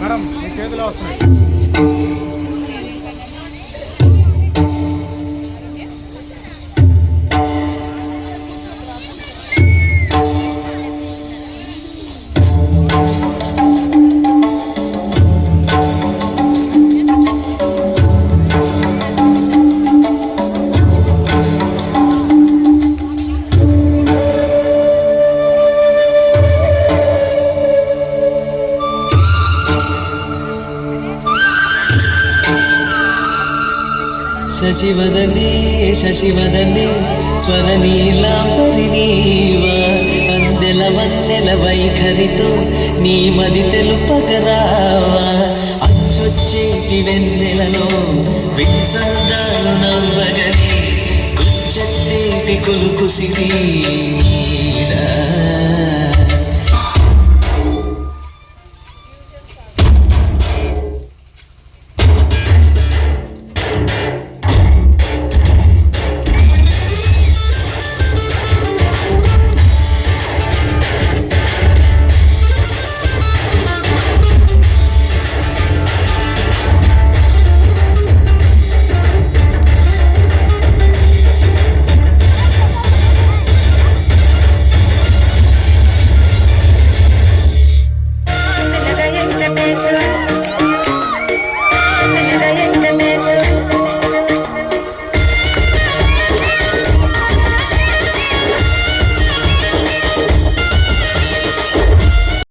Madam మీ చేతిలో వస్తున్నాయి. శశివదనే శశివదనే స్వరనీలాంబరి నీవా అందెల వన్నెల వైఖరితో నీ మది తెలుపగరావా అచ్చొచ్చేటి వెన్నెలలో విన్సందాలు నవ్వగని గుంజెత్తేటి కొలుకుసిరి